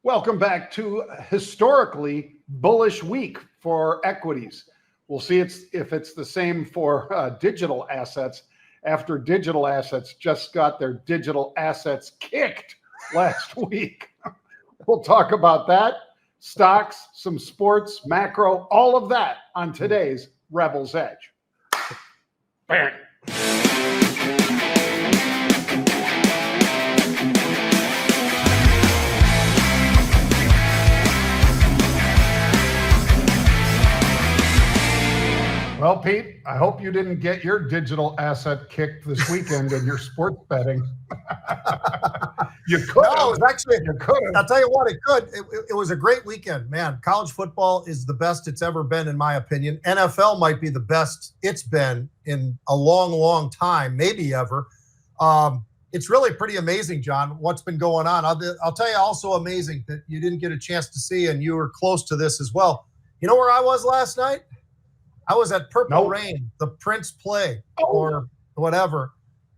Welcome back to a historically bullish week for equities. We'll see if it's the same for digital assets after digital assets just got their digital assets kicked last week. We'll talk about that, stocks, some sports, macro, all of that on today's Rebel's Edge. Bam. Well, Pete, I hope you didn't get your digital asset kicked this weekend in your sports betting. You could. No, it was actually, you could. I'll tell you what, it could. It was a great weekend, man. College football is the best it's ever been, in my opinion. NFL might be the best it's been in a long, long time, maybe ever. It's really pretty amazing, John, what's been going on. I'll tell you also amazing that you didn't get a chance to see, and you were close to this as well. You know where I was last night? I was at Purple Rain, the Prince play, or whatever,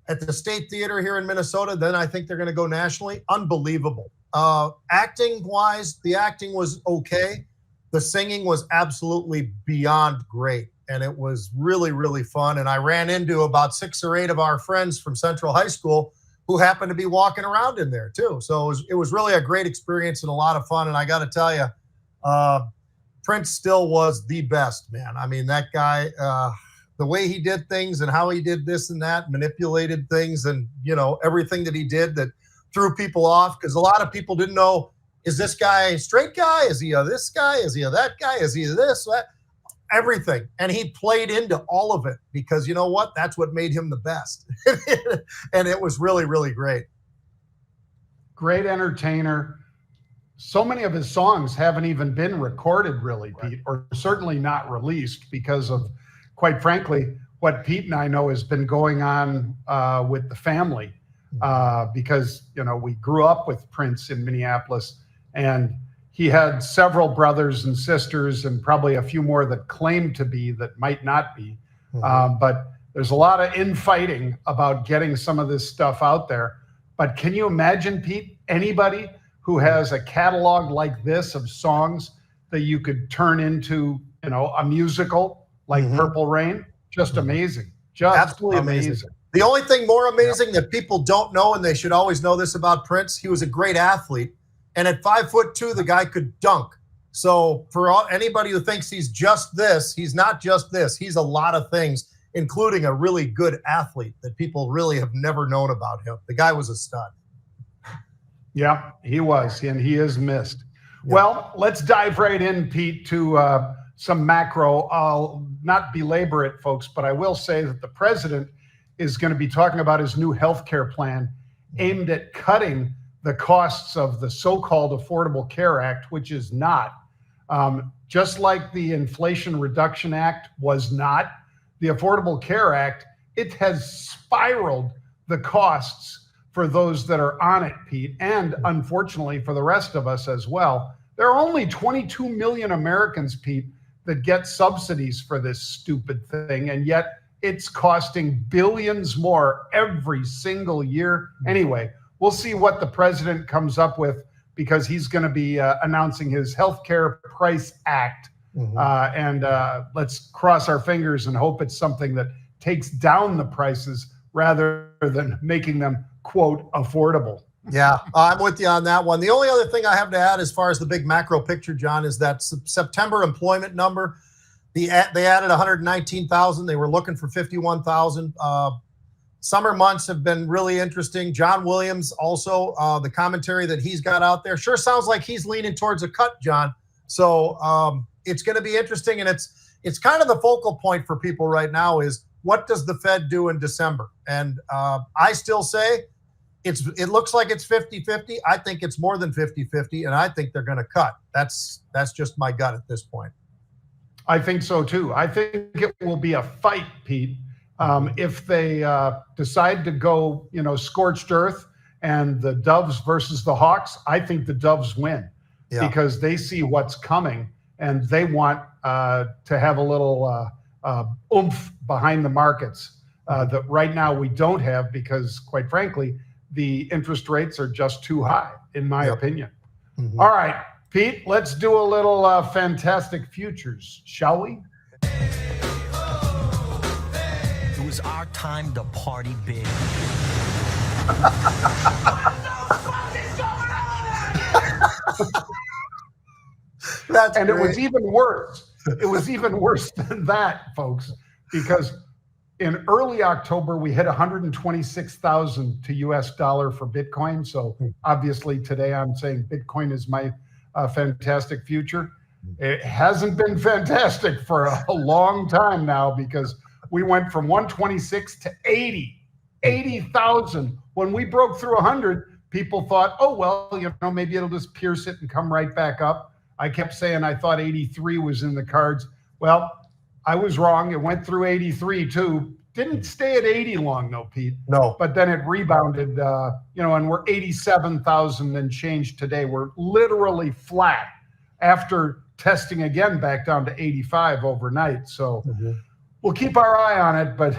at the State Theater here in Minnesota. Then I think they're going to go nationally. Unbelievable. Acting-wise, the acting was okay. The singing was absolutely beyond great, and it was really, really fun. And I ran into about 6 or 8 of our friends from Central High School who happened to be walking around in there, too. So it was really a great experience and a lot of fun. And I got to tell you, Prince still was the best, man. I mean, that guy, the way he did things and how he did this and that, manipulated things and, everything that he did that threw people off. Because a lot of people didn't know, is this guy a straight guy? Is he a this guy? Is he a that guy? Is he this, that? Everything. And he played into all of it because you know what? That's what made him the best. And it was really, really great. Great entertainer. So many of his songs haven't even been recorded really, Pete, or certainly not released because of, quite frankly, what Pete and I know has been going on with the family because, we grew up with Prince in Minneapolis, and he had several brothers and sisters and probably a few more that claimed to be that might not be. But there's a lot of infighting about getting some of this stuff out there. But can you imagine, Pete, anybody who has a catalog like this of songs that you could turn into, a musical like Purple Rain? Just amazing. Just absolutely amazing. The only thing more amazing that people don't know, and they should always know this about Prince, he was a great athlete. And at 5'2", the guy could dunk. So for anybody who thinks he's just this, he's not just this. He's a lot of things, including a really good athlete that people really have never known about him. The guy was a stud. Yeah, he was, and he is missed. Yeah. Well, let's dive right in, Pete, to some macro. I'll not belabor it, folks, but I will say that the president is going to be talking about his new healthcare plan aimed at cutting the costs of the so-called Affordable Care Act, which is not. Just like the Inflation Reduction Act was not, the Affordable Care Act, it has spiraled the costs for those that are on it, Pete, and unfortunately for the rest of us as well. There are only 22 million Americans, Pete, that get subsidies for this stupid thing, and yet it's costing billions more every single year. Anyway, we'll see what the president comes up with because he's going to be announcing his Healthcare Price Act. And let's cross our fingers and hope it's something that takes down the prices rather than making them, quote, affordable. Yeah, I'm with you on that one. The only other thing I have to add as far as the big macro picture, John, is that September employment number. They added 119,000. They were looking for 51,000. Summer months have been really interesting. John Williams also, the commentary that he's got out there sure sounds like he's leaning towards a cut, John. So it's going to be interesting, and it's kind of the focal point for people right now is what does the Fed do in December? And I still say it looks like it's 50-50. I think it's more than 50-50, and I think they're going to cut. That's just my gut at this point. I think so too. I think it will be a fight, Pete. If they decide to go, scorched earth and the Doves versus the Hawks, I think the Doves win because they see what's coming and they want to have a little oomph behind the markets that right now we don't have because, quite frankly, the interest rates are just too high, in my opinion. Mhm. All right, Pete, let's do a little fantastic futures, shall we? It was our time to party big. And great. it was even worse. It was even worse than that, folks, because in early October, we hit 126,000 to US dollar for Bitcoin. So obviously today I'm saying Bitcoin is my fantastic future. It hasn't been fantastic for a long time now because we went from 126 to 80,000. When we broke through 100, people thought, oh, well, maybe it'll just pierce it and come right back up. I kept saying I thought 83 was in the cards. Well, I was wrong. It went through 83 too. Didn't stay at 80 long though, Pete. No. But then it rebounded, and we're 87,000 and change today. We're literally flat after testing again back down to 85 overnight. So we'll keep our eye on it. But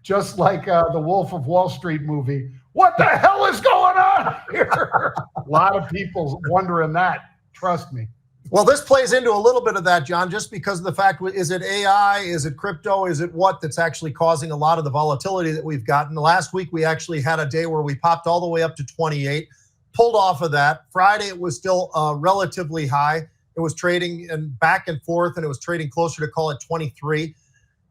just like the Wolf of Wall Street movie, what the hell is going on here? A lot of people wondering that. Trust me. Well, this plays into a little bit of that, John, just because of the fact, is it AI, is it crypto, is it what that's actually causing a lot of the volatility that we've gotten? Last week, we actually had a day where we popped all the way up to 28, pulled off of that. Friday, it was still relatively high. It was trading and back and forth, and it was trading closer to, call it, 23.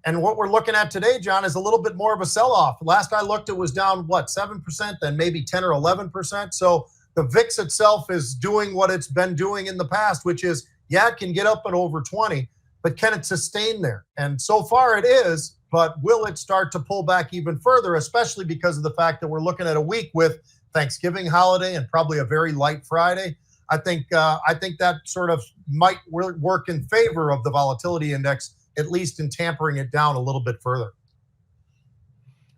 And what we're looking at today, John, is a little bit more of a sell-off. Last I looked, it was down, 7%, then maybe 10 or 11%. So the VIX itself is doing what it's been doing in the past, which is, it can get up at over 20, but can it sustain there? And so far it is, but will it start to pull back even further, especially because of the fact that we're looking at a week with Thanksgiving holiday and probably a very light Friday? I think that sort of might work in favor of the volatility index, at least in tampering it down a little bit further.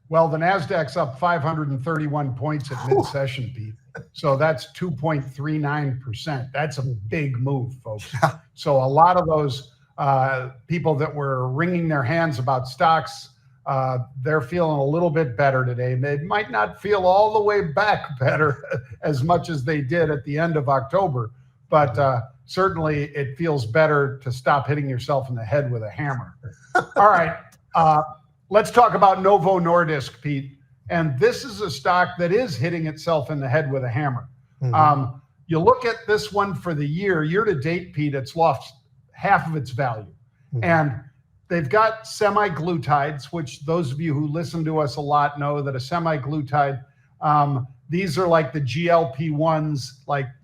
Well, the NASDAQ's up 531 points at mid-session, Pete. So that's 2.39%. That's a big move, folks. So a lot of those people that were wringing their hands about stocks, they're feeling a little bit better today. They might not feel all the way back better as much as they did at the end of October, but certainly it feels better to stop hitting yourself in the head with a hammer. All right. Let's talk about Novo Nordisk, Pete. And this is a stock that is hitting itself in the head with a hammer. You look at this one for the year to date, Pete, it's lost half of its value. And they've got semaglutides, which those of you who listen to us a lot know that a semaglutide, these are like the GLP-1s.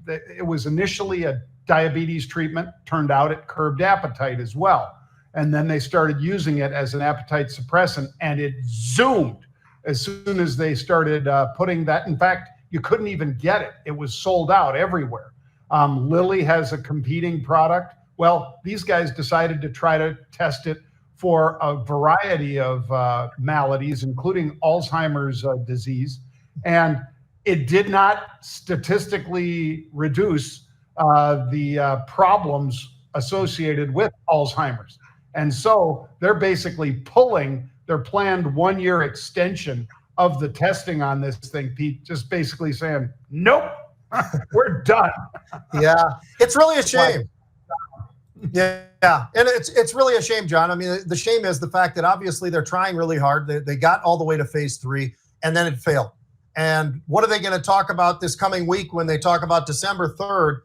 It was initially a diabetes treatment. Turned out it curbed appetite as well. And then they started using it as an appetite suppressant, and it zoomed as soon as they started putting that. In fact, you couldn't even get it. It was sold out everywhere. Lilly has a competing product. Well, these guys decided to try to test it for a variety of maladies, including Alzheimer's disease. And it did not statistically reduce the problems associated with Alzheimer's. And so they're basically pulling their planned 1-year extension of the testing on this thing, Pete, just basically saying, nope, we're done. Yeah, it's really a shame. Yeah, and it's really a shame, John. I mean, the shame is the fact that obviously they're trying really hard. They got all the way to phase 3, and then it failed. And what are they going to talk about this coming week when they talk about December 3rd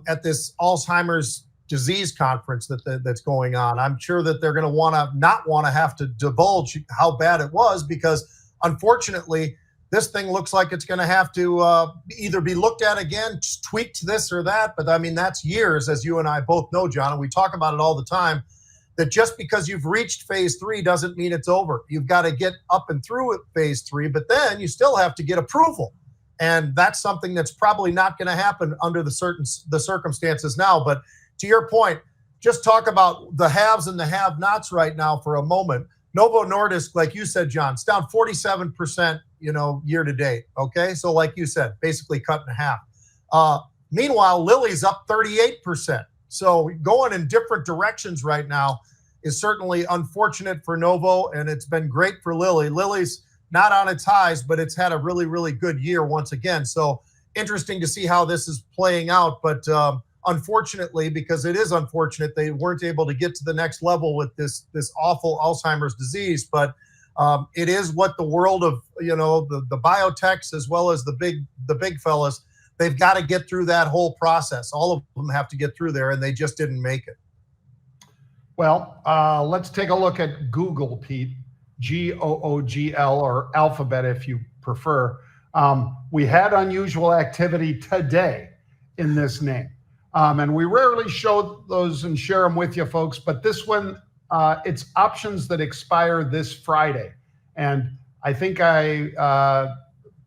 at this Alzheimer's disease conference that's going on? I'm sure that they're going to not want to have to divulge how bad it was, because unfortunately this thing looks like it's going to have to either be looked at again, tweaked this or that. But I mean, that's years, as you and I both know, John, and we talk about it all the time, that just because you've reached phase 3 doesn't mean it's over. You've got to get up and through phase 3, but then you still have to get approval. And that's something that's probably not going to happen under the circumstances now. But to your point, just talk about the haves and the have-nots right now for a moment. Novo Nordisk, like you said, John, it's down 47%, year to date. Okay, so like you said, basically cut in half. Meanwhile, Lilly's up 38%. So going in different directions right now is certainly unfortunate for Novo, and it's been great for Lilly. Lilly's not on its highs, but it's had a really, really good year once again. So interesting to see how this is playing out. But unfortunately, because it is unfortunate, they weren't able to get to the next level with this awful Alzheimer's disease. But it is what the world of, the biotechs as well as the big fellas, they've got to get through that whole process. All of them have to get through there, and they just didn't make it. Well, let's take a look at Google, Pete. GOOGL, or Alphabet if you prefer. We had unusual activity today in this name. And we rarely show those and share them with you folks, but this one, it's options that expire this Friday. And I think I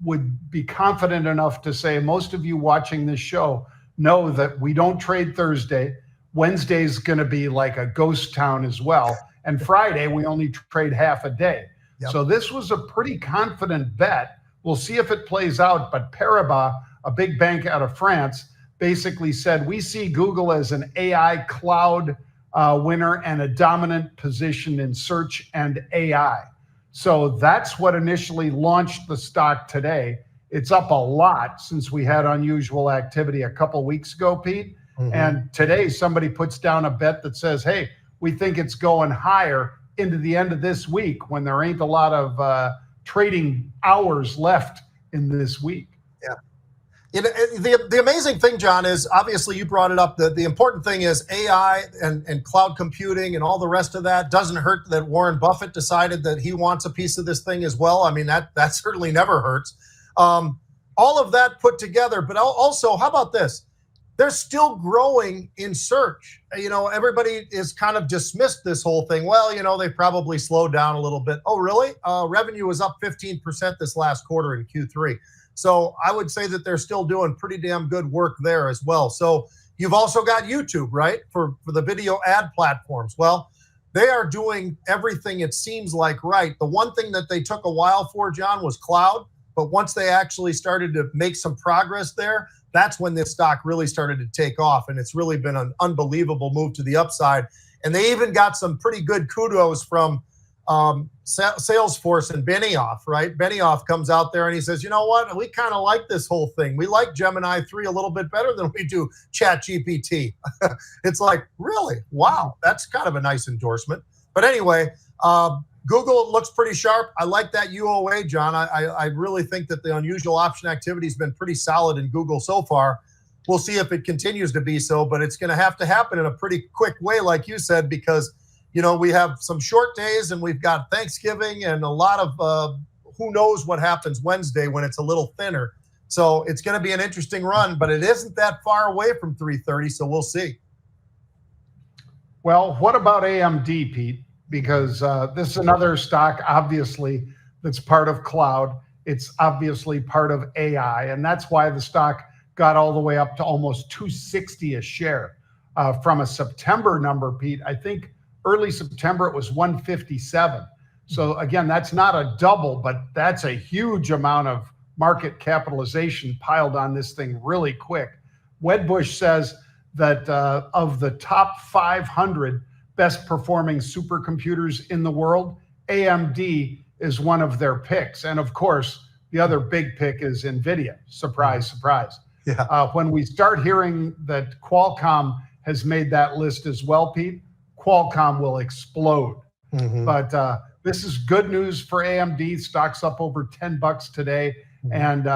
would be confident enough to say most of you watching this show know that we don't trade Thursday. Wednesday's going to be like a ghost town as well. And Friday, we only trade half a day. Yep. So this was a pretty confident bet. We'll see if it plays out. But Paribas, a big bank out of France, basically said, we see Google as an AI cloud winner and a dominant position in search and AI. So that's what initially launched the stock today. It's up a lot since we had unusual activity a couple weeks ago, Pete. Mm-hmm. And today somebody puts down a bet that says, hey, we think it's going higher into the end of this week when there ain't a lot of trading hours left in this week. Yeah. The amazing thing, John, is obviously you brought it up. The important thing is AI and cloud computing and all the rest of that. Doesn't hurt that Warren Buffett decided that he wants a piece of this thing as well. I mean, that certainly never hurts. All of that put together. But also, how about this? They're still growing in search. Everybody is kind of dismissed this whole thing. Well, they probably slowed down a little bit. Oh, really? Revenue was up 15% this last quarter in Q3. So I would say that they're still doing pretty damn good work there as well. So you've also got YouTube, right? For the video ad platforms. Well, they are doing everything it seems like right. The one thing that they took a while for, John, was cloud. But once they actually started to make some progress there, that's when this stock really started to take off. And it's really been an unbelievable move to the upside. And they even got some pretty good kudos from Salesforce and Benioff, right? Benioff comes out there and he says, you know what? We kind of like this whole thing. We like Gemini 3 a little bit better than we do ChatGPT. It's like, really? Wow. That's kind of a nice endorsement. But anyway, Google looks pretty sharp. I like that UOA, John. I really think that the unusual option activity has been pretty solid in Google so far. We'll see if it continues to be so, but it's going to have to happen in a pretty quick way, like you said, because, we have some short days and we've got Thanksgiving and a lot of who knows what happens Wednesday when it's a little thinner. So it's going to be an interesting run, but it isn't that far away from 330, so we'll see. Well, what about AMD, Pete? Because this is another stock, obviously, that's part of cloud. It's obviously part of AI, and that's why the stock got all the way up to almost 260 a share. From a September number, Pete, I think early September it was 157. So again, that's not a double, but that's a huge amount of market capitalization piled on this thing really quick. Wedbush says that of the top 500 best performing supercomputers in the world, AMD is one of their picks. And of course, the other big pick is NVIDIA. Surprise, surprise. Yeah. When we start hearing that Qualcomm has made that list as well, Pete, Qualcomm will explode. Mm-hmm. But this is good news for AMD. Stock's up over $10 today. Mm-hmm. And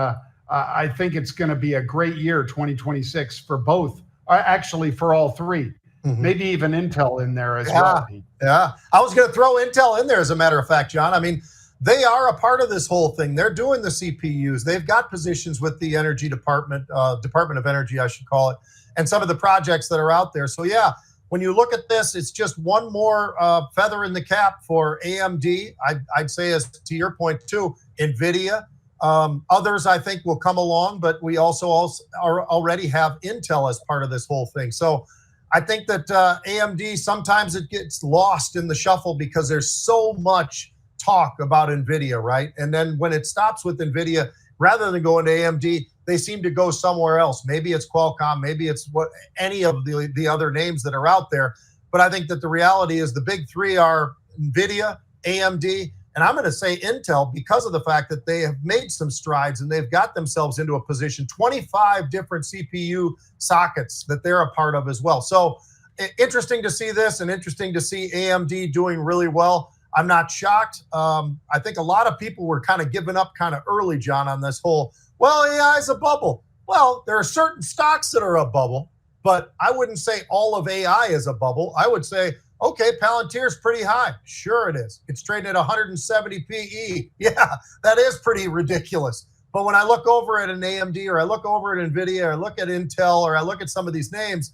I think it's going to be a great year, 2026, for both, actually for all three. Mm-hmm. Maybe even Intel in there as well. Yeah. I was going to throw Intel in there, as a matter of fact, John. I mean, they are a part of this whole thing. They're doing the CPUs. They've got positions with the Energy Department, Department of Energy, I should call it, and some of the projects that are out there. So, yeah, when you look at this, it's just one more feather in the cap for AMD. I'd say, as to your point, too, NVIDIA. Others, I think, will come along, but we also already have Intel as part of this whole thing. So I think that AMD, sometimes it gets lost in the shuffle because there's so much talk about NVIDIA, right? And then when it stops with NVIDIA, rather than going to AMD, they seem to go somewhere else. Maybe it's Qualcomm, maybe it's any of the other names that are out there. But I think that the reality is the big three are NVIDIA, AMD, And I'm going to say Intel, because of the fact that they have made some strides and they've got themselves into a position, 25 different CPU sockets that they're a part of as well. So interesting to see this, and interesting to see AMD doing really well. I'm not shocked. I think a lot of people were kind of giving up kind of early, John, on this whole, well, AI is a bubble. Well, there are certain stocks that are a bubble, but I wouldn't say all of AI is a bubble. I would say, okay, Palantir's pretty high. Sure it is. It's trading at 170 PE. Yeah, that is pretty ridiculous. But when I look over at an AMD, or I look over at NVIDIA, or I look at Intel, or I look at some of these names,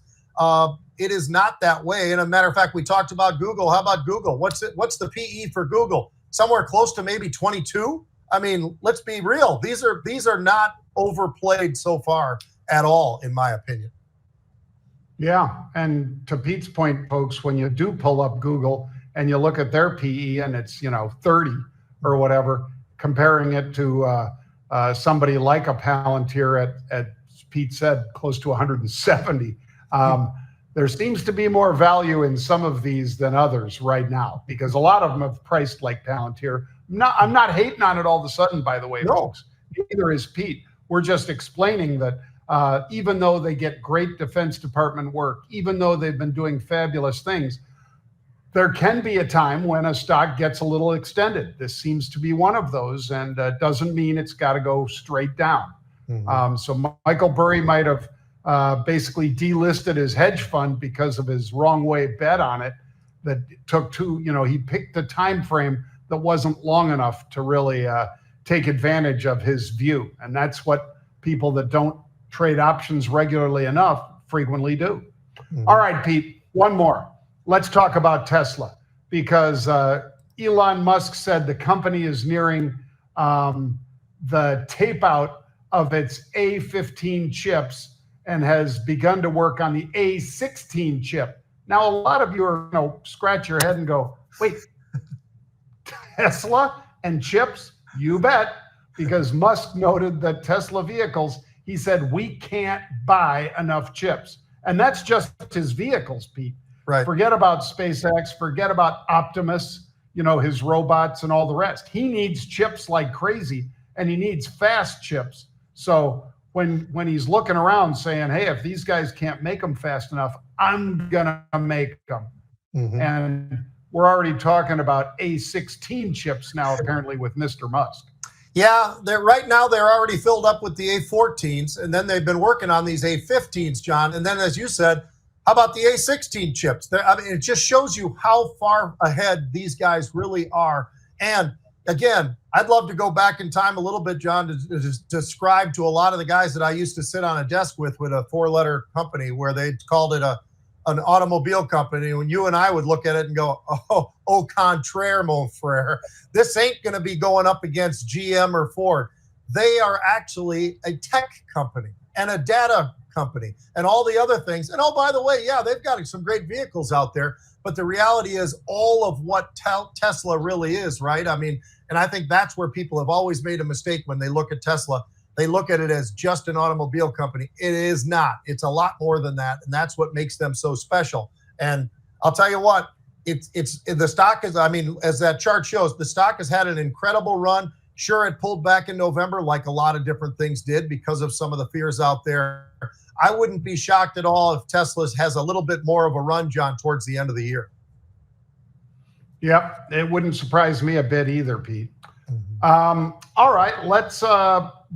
it is not that way. And a matter of fact, we talked about Google. How about Google? What's the PE for Google? Somewhere close to maybe 22. I mean, let's be real. These are not overplayed so far at all, in my opinion. Yeah, and to Pete's point, folks, when you do pull up Google and you look at their PE and it's 30 or whatever, comparing it to somebody like a Palantir at Pete said close to 170. There seems to be more value in some of these than others right now, because a lot of them have priced like Palantir. I'm not hating on it all of a sudden, by the way, folks. Neither is Pete. We're just explaining that even though they get great Defense Department work, even though they've been doing fabulous things, there can be a time when a stock gets a little extended. This seems to be one of those, and doesn't mean it's got to go straight down. Mm-hmm. So Michael Burry might have basically delisted his hedge fund because of his wrong way bet on it. That took he picked a time frame that wasn't long enough to really take advantage of his view. And that's what people that don't trade options regularly enough frequently do. Mm-hmm. All right, Pete, one more. Let's talk about Tesla, because Elon Musk said the company is nearing the tape out of its A15 chips and has begun to work on the A16 chip. Now, a lot of you are, scratch your head and go, wait, Tesla and chips? You bet, because Musk noted that Tesla vehicles, he said, we can't buy enough chips. And that's just his vehicles, Pete. Right. Forget about SpaceX, forget about Optimus, his robots and all the rest. He needs chips like crazy, and he needs fast chips. So when he's looking around saying, hey, if these guys can't make them fast enough, I'm going to make them. Mm-hmm. And we're already talking about A16 chips now, apparently, with Mr. Musk. Yeah, right now they're already filled up with the A14s, and then they've been working on these A15s, John. And then, as you said, how about the A16 chips? It just shows you how far ahead these guys really are. And again, I'd love to go back in time a little bit, John, to describe to a lot of the guys that I used to sit on a desk with a four-letter company where they called it an automobile company. When you and I would look at it and go, au contraire, mon frere. This ain't going to be going up against GM or Ford. They are actually a tech company and a data company and all the other things. And by the way, yeah, they've got some great vehicles out there. But the reality is all of what Tesla really is, right? I mean, and I think that's where people have always made a mistake when they look at Tesla. They look at it as just an automobile company. It is not. It's a lot more than that, and that's what makes them so special. And I'll tell you what, it's the stock is, as that chart shows, the stock has had an incredible run. Sure, it pulled back in November like a lot of different things did because of some of the fears out there. I wouldn't be shocked at all if Tesla has a little bit more of a run, John, towards the end of the year. Yep, it wouldn't surprise me a bit either, Pete. Mm-hmm. All right, let's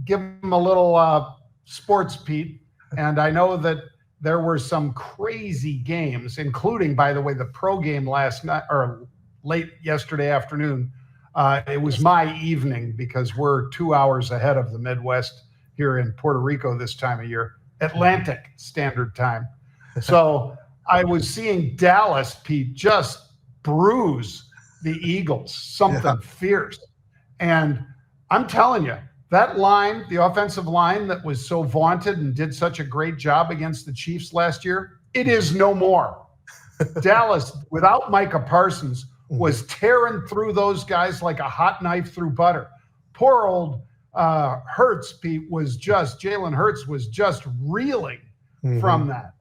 give them a little sports, Pete. And I know that there were some crazy games, including, by the way, the pro game last night or late yesterday afternoon. It was my evening because we're 2 hours ahead of the Midwest here in Puerto Rico this time of year, Atlantic Standard Time. So I was seeing Dallas, Pete, just bruise the Eagles, something fierce. And I'm telling you, that line, the offensive line that was so vaunted and did such a great job against the Chiefs last year, it is no more. Dallas, without Micah Parsons, was tearing through those guys like a hot knife through butter. Poor old Hurts, Pete, Jalen Hurts was just reeling from that.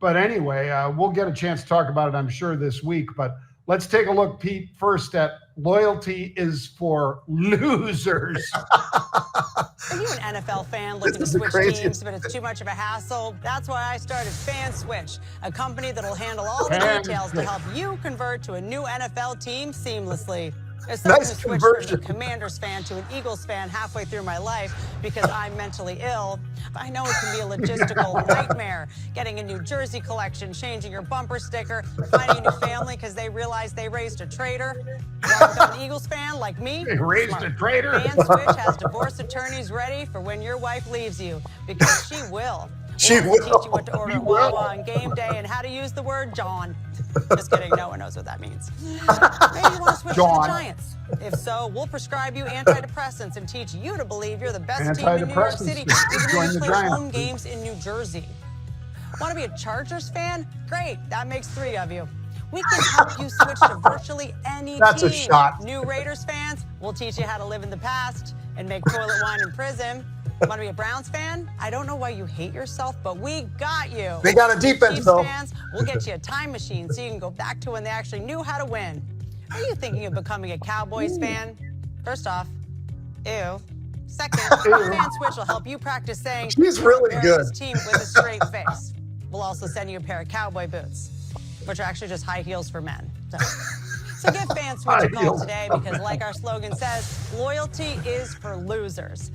But anyway, we'll get a chance to talk about it, I'm sure, this week. But Let's take a look, Pete, first at loyalty is for losers. Are you an NFL fan looking to switch teams, but it's too much of a hassle? That's why I started FanSwitch, a company that'll handle all the details to help you convert to a new NFL team seamlessly. It's something to switch from a Commanders fan to an Eagles fan halfway through my life because I'm mentally ill. I know it can be a logistical nightmare. Getting a new jersey collection, changing your bumper sticker, finding a new family because they realized they raised a traitor. Want to become an Eagles fan like me? They raised a traitor? FanSwitch has divorce attorneys ready for when your wife leaves you, because she will. She will. Teach you what to order at Wawa on game day and how to use the word Jon. Just kidding. No one knows what that means. Maybe you want to switch to the Giants. If so, we'll prescribe you antidepressants and teach you to believe you're the best team in New York City, even when you play home games in New Jersey. Want to be a Chargers fan? Great. That makes 3 of you. We can help you switch to virtually any That's team. a shot. New Raiders fans, we'll teach you how to live in the past and make toilet wine in prison. Want to be a Browns fan? I don't know why you hate yourself, but we got you. They got a defense, Chiefs though. fans, we'll get you a time machine so you can go back to when they actually knew how to win. Are you thinking of becoming a Cowboys fan? First off, ew. Second, FanSwitch will help you practice saying She's really "Wear good." this team with a straight face. We'll also send you a pair of cowboy boots, which are actually just high heels for men. So give FanSwitch a call today because, like our slogan says, loyalty is for losers.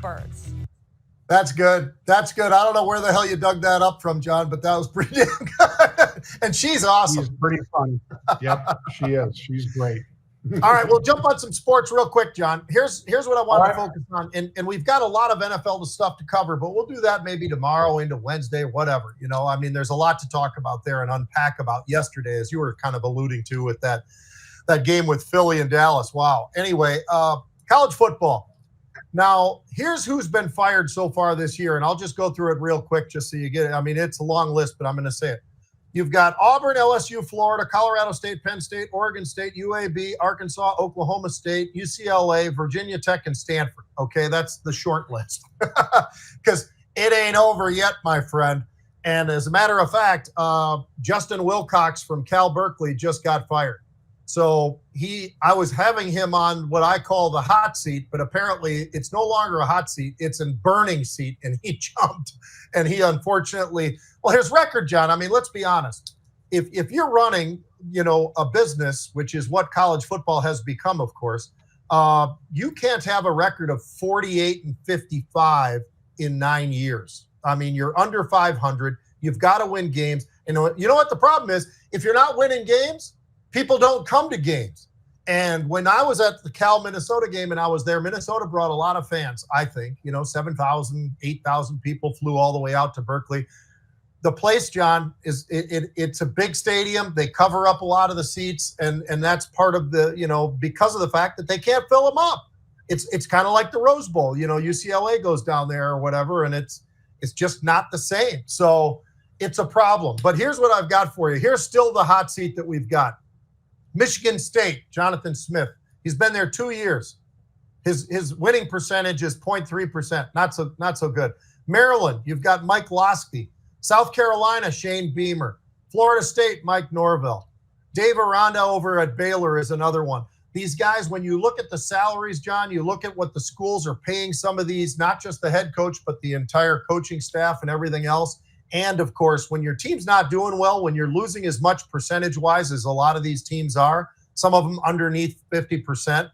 Birds. That's good. That's good. I don't know where the hell you dug that up from, John, but that was pretty damn good. And she's awesome. She's pretty funny. Yep, she is. She's great. All right, we'll jump on some sports real quick, John. Here's what I want to focus on. And we've got a lot of NFL stuff to cover, but we'll do that maybe tomorrow into Wednesday, whatever. You know, I mean, there's a lot to talk about there and unpack about yesterday, as you were kind of alluding to with that game with Philly and Dallas. Wow. Anyway, college football. Now, here's who's been fired so far this year, and I'll just go through it real quick just so you get it. I mean, it's a long list, but I'm going to say it. You've got Auburn, LSU, Florida, Colorado State, Penn State, Oregon State, UAB, Arkansas, Oklahoma State, UCLA, Virginia Tech, and Stanford. Okay, that's the short list because it ain't over yet, my friend. And as a matter of fact, Justin Wilcox from Cal Berkeley just got fired. So I was having him on what I call the hot seat, but apparently it's no longer a hot seat. It's a burning seat, and he jumped. And he unfortunately, well, his record, John, I mean, let's be honest. If you're running, you know, a business, which is what college football has become, of course, you can't have a record of 48-55 in 9 years. I mean, you're under 500. You've got to win games. And you know what the problem is? If you're not winning games, people don't come to games. And when I was at the Cal-Minnesota game and I was there, Minnesota brought a lot of fans, I think. You know, 7,000, 8,000 people flew all the way out to Berkeley. The place, John, it's a big stadium. They cover up a lot of the seats, and that's part of the, you know, because of the fact that they can't fill them up. It's kind of like the Rose Bowl. You know, UCLA goes down there or whatever, and it's just not the same. So it's a problem. But here's what I've got for you. Here's still the hot seat that we've got. Michigan State, Jonathan Smith. He's been there 2 years. His winning percentage is 0.3%. Not so good. Maryland, you've got Mike Losky. South Carolina, Shane Beamer. Florida State, Mike Norvell. Dave Aranda over at Baylor is another one. These guys, when you look at the salaries, John, you look at what the schools are paying some of these, not just the head coach, but the entire coaching staff and everything else. And, of course, when your team's not doing well, when you're losing as much percentage-wise as a lot of these teams are, some of them underneath 50%,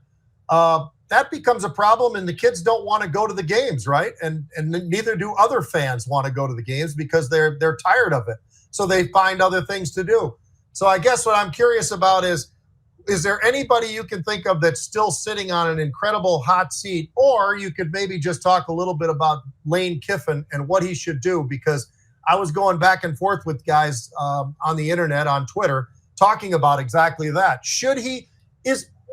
that becomes a problem, and the kids don't want to go to the games, right? And neither do other fans want to go to the games because they're tired of it. So they find other things to do. So I guess what I'm curious about is there anybody you can think of that's still sitting on an incredible hot seat? Or you could maybe just talk a little bit about Lane Kiffin and what he should do, because I was going back and forth with guys on the internet, on Twitter, talking about exactly that.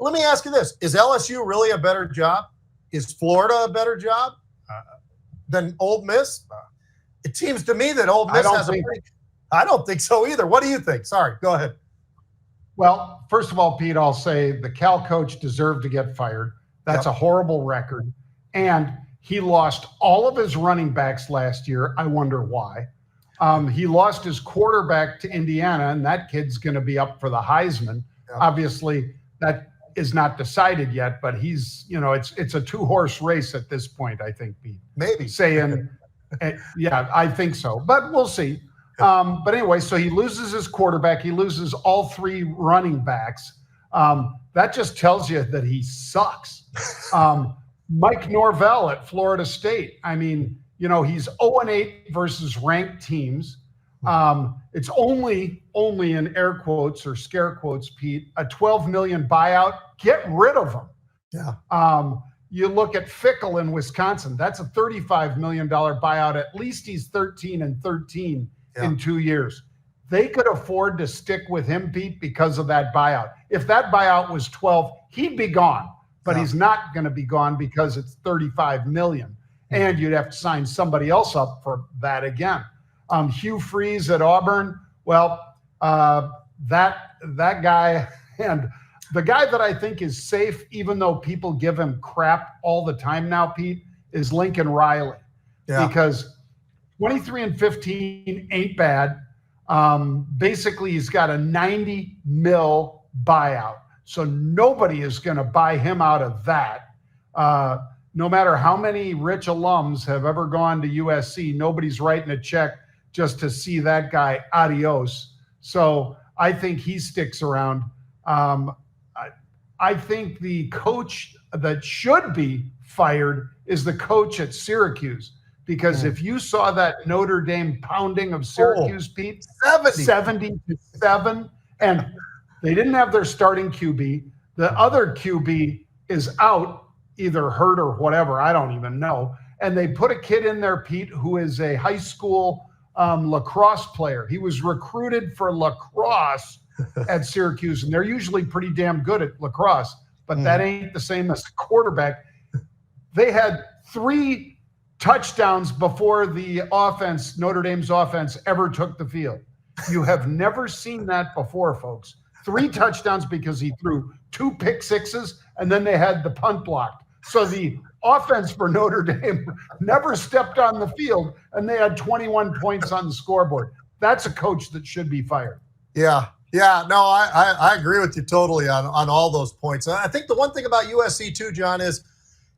Let me ask you this. Is LSU really a better job? Is Florida a better job than Ole Miss? It seems to me that Ole Miss I don't think so either. What do you think? Sorry, go ahead. Well, first of all, Pete, I'll say the Cal coach deserved to get fired. That's a horrible record. And he lost all of his running backs last year. I wonder why. He lost his quarterback to Indiana, and that kid's going to be up for the Heisman. Yeah. Obviously, that is not decided yet, but he's, it's a 2-horse race at this point, I think, Pete. Maybe. Saying, yeah, I think so, but we'll see. But anyway, so he loses his quarterback. He loses all 3 running backs. That just tells you that he sucks. Mike Norvell at Florida State. I mean, he's 0-8 versus ranked teams. It's only in air quotes or scare quotes, Pete, a $12 million buyout. Get rid of him. Yeah. You look at Fickle in Wisconsin. That's a $35 million buyout. At least he's 13-13 in 2 years. They could afford to stick with him, Pete, because of that buyout. If that buyout was 12, he'd be gone. But he's not going to be gone because it's $35 million. And you'd have to sign somebody else up for that again. Hugh Freeze at Auburn. Well, that guy, and the guy that I think is safe, even though people give him crap all the time now, Pete, is Lincoln Riley. Yeah. Because 23-15 ain't bad. Basically, he's got a $90 million buyout. So nobody is going to buy him out of that. No matter how many rich alums have ever gone to USC, nobody's writing a check just to see that guy adios. So I think he sticks around. I think the coach that should be fired is the coach at Syracuse. Because if you saw that Notre Dame pounding of Syracuse, Pete, 70-7, and they didn't have their starting QB. The other QB is out, either hurt or whatever. I don't even know. And they put a kid in there, Pete, who is a high school lacrosse player. He was recruited for lacrosse at Syracuse, and they're usually pretty damn good at lacrosse, but that ain't the same as the quarterback. They had 3 touchdowns before the offense, Notre Dame's offense, ever took the field. You have never seen that before, folks. 3 touchdowns because he threw 2 pick sixes, and then they had the punt blocked. So the offense for Notre Dame never stepped on the field, and they had 21 points on the scoreboard. That's a coach that should be fired. Yeah. No, I agree with you totally on all those points. I think the one thing about USC too, John, is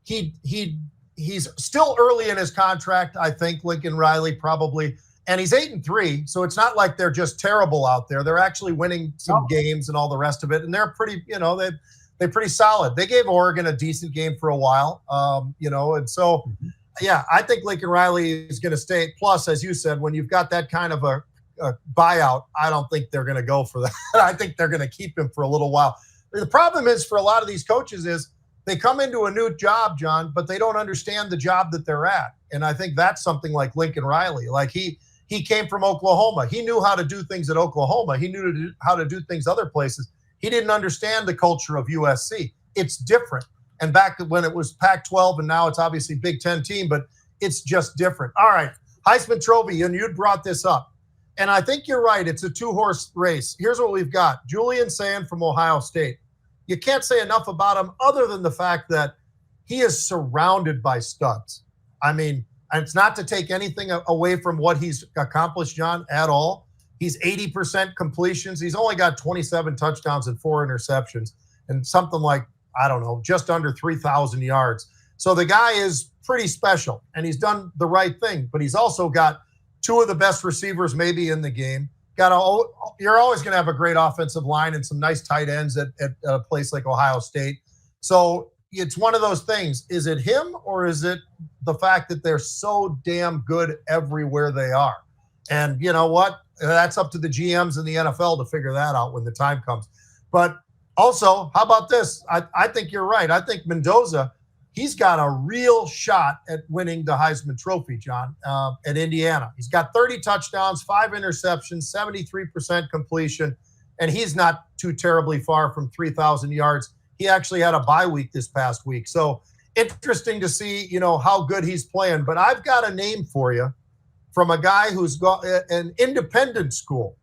he's still early in his contract. I think Lincoln Riley probably. And he's 8-3, so it's not like they're just terrible out there. They're actually winning some games and all the rest of it, and they're pretty, they're pretty solid. They gave Oregon a decent game for a while, and so, yeah, I think Lincoln Riley is going to stay. Plus, as you said, when you've got that kind of a buyout, I don't think they're going to go for that. I think they're going to keep him for a little while. The problem is for a lot of these coaches is they come into a new job, John, but they don't understand the job that they're at, and I think that's something like Lincoln Riley. Like he came from Oklahoma. He knew how to do things at Oklahoma. He knew how to do things other places. He didn't understand the culture of USC. It's different. And back when it was Pac-12 and now it's obviously Big Ten team, but it's just different. All right, Heisman Trophy, and you brought this up. And I think you're right. It's a 2-horse race. Here's what we've got. Julian Sand from Ohio State. You can't say enough about him other than the fact that he is surrounded by studs. I mean, and it's not to take anything away from what he's accomplished, John, at all. He's 80% completions. He's only got 27 touchdowns and 4 interceptions and something like, I don't know, just under 3,000 yards. So the guy is pretty special, and he's done the right thing. But he's also got 2 of the best receivers maybe in the game. You're always going to have a great offensive line and some nice tight ends at a place like Ohio State. So it's one of those things. Is it him, or is it the fact that they're so damn good everywhere they are? And you know what? That's up to the GMs in the NFL to figure that out when the time comes. But also, how about this? I think you're right. I think Mendoza, he's got a real shot at winning the Heisman Trophy, John, at Indiana. He's got 30 touchdowns, 5 interceptions, 73% completion, and he's not too terribly far from 3,000 yards. He actually had a bye week this past week. So interesting to see, how good he's playing. But I've got a name for you from a guy who's got an independent school.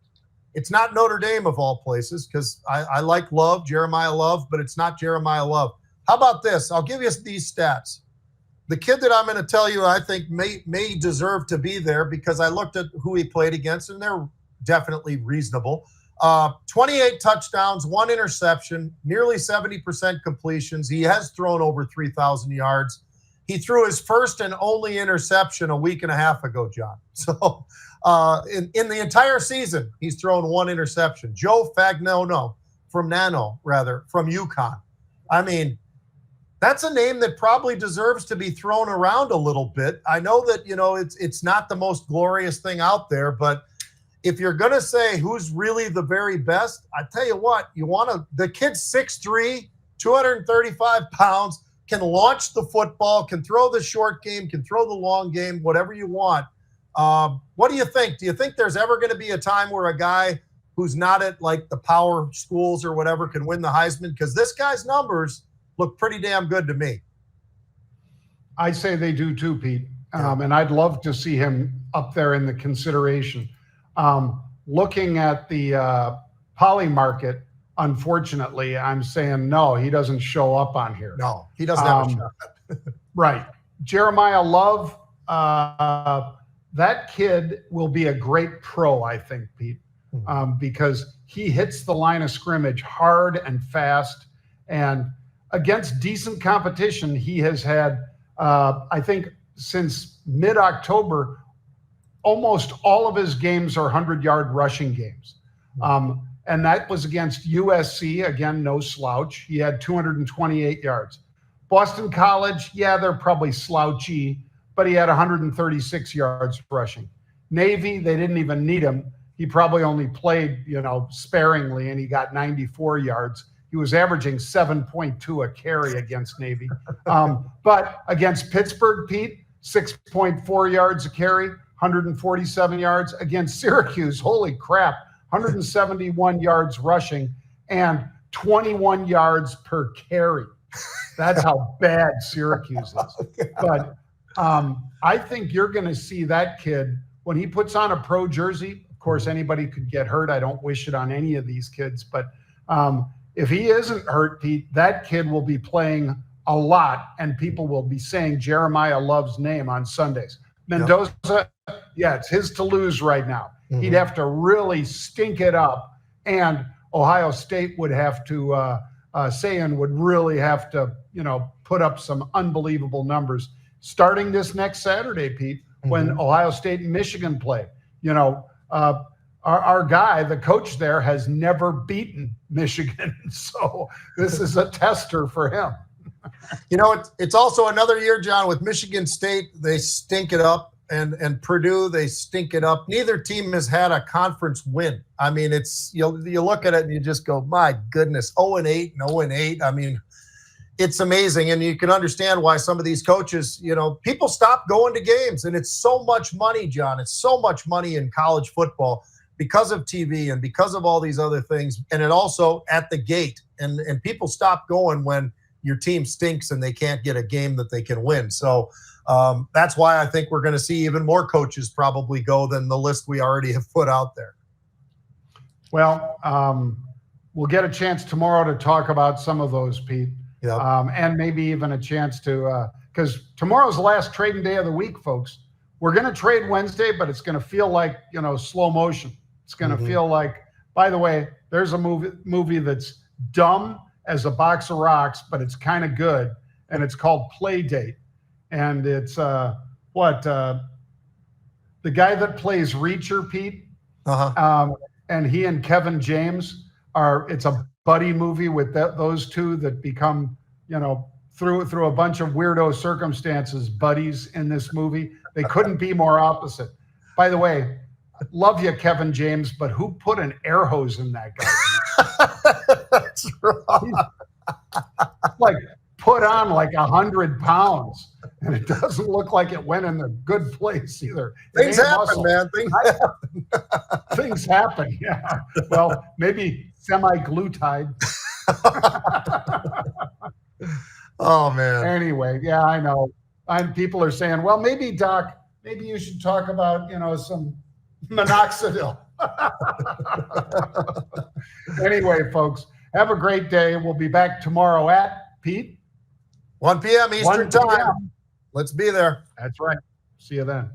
It's not Notre Dame of all places, because I like Love, Jeremiah Love, but it's not Jeremiah Love. How about this? I'll give you these stats. the kid that I'm going to tell you I think may deserve to be there because I looked at who he played against, and they're definitely reasonable. 28 touchdowns, 1 interception, nearly 70% completions. He has thrown over 3,000 yards. He threw his first and only interception a week and a half ago, John. So in the entire season, he's thrown 1 interception. Joe Fagnono from UConn. I mean, that's a name that probably deserves to be thrown around a little bit. I know that, it's not the most glorious thing out there, but if you're going to say who's really the very best, I tell you what, the kid's 6'3", 235 pounds, can launch the football, can throw the short game, can throw the long game, whatever you want. What do you think? Do you think there's ever going to be a time where a guy who's not at like the power schools or whatever can win the Heisman? Because this guy's numbers look pretty damn good to me. I say they do too, Pete. And I'd love to see him up there in the consideration. Looking at the poly market, unfortunately, I'm saying no, he doesn't show up on here. No, he doesn't have a shot. Right. Jeremiah Love, that kid will be a great pro, I think, Pete, because he hits the line of scrimmage hard and fast. And against decent competition, he has had, I think, since mid-October, almost all of his games are 100-yard rushing games. And that was against USC. Again, no slouch. He had 228 yards. Boston College, they're probably slouchy, but he had 136 yards rushing. Navy, they didn't even need him. He probably only played, sparingly, and he got 94 yards. He was averaging 7.2 a carry against Navy. But against Pittsburgh, Pete, 6.4 yards a carry, 147 yards. Against Syracuse, holy crap, 171 yards rushing and 21 yards per carry. That's how bad Syracuse is. But I think you're going to see that kid when he puts on a pro jersey. Of course, anybody could get hurt. I don't wish it on any of these kids. But if he isn't hurt, Pete, that kid will be playing a lot, and people will be saying Jeremiah Love's name on Sundays. Mendoza, it's his to lose right now. He'd have to really stink it up, and Ohio State would have to, Sayan would really have to, put up some unbelievable numbers starting this next Saturday, Pete, when Ohio State and Michigan play. Our guy, the coach there, has never beaten Michigan, so this is a tester for him. It's also another year, John, with Michigan State. They stink it up. And Purdue, they stink it up. Neither team has had a conference win. I mean, it's you look at it and you just go, my goodness, 0-8 and 0-8. I mean, it's amazing. And you can understand why some of these coaches, people stop going to games. And it's so much money, John. It's so much money in college football because of TV and because of all these other things. And it also at the gate. And people stop going when your team stinks and they can't get a game that they can win. So that's why I think we're going to see even more coaches probably go than the list we already have put out there. Well, we'll get a chance tomorrow to talk about some of those, Pete. Yep. And maybe even a chance to, because tomorrow's the last trading day of the week, folks. We're going to trade Wednesday, but it's going to feel like, slow motion. It's going to feel like, by the way, there's a movie that's dumb as a box of rocks, but it's kind of good. And it's called Play Date. And it's the guy that plays Reacher, Pete. And he and Kevin James it's a buddy movie with those two that become, through a bunch of weirdo circumstances, buddies in this movie. They couldn't be more opposite. By the way, love you, Kevin James, but who put an air hose in that guy? That's right. Like put on like 100 pounds. And it doesn't look like it went in a good place either. Things happen, man. Things happen, yeah. Well, maybe semi-glutide. Oh, man. Anyway, yeah, I know. People are saying, well, maybe, Doc, maybe you should talk about, some minoxidil. Anyway, folks, have a great day. We'll be back tomorrow at, Pete? 1 p.m. Eastern time. Let's be there. That's right. See you then.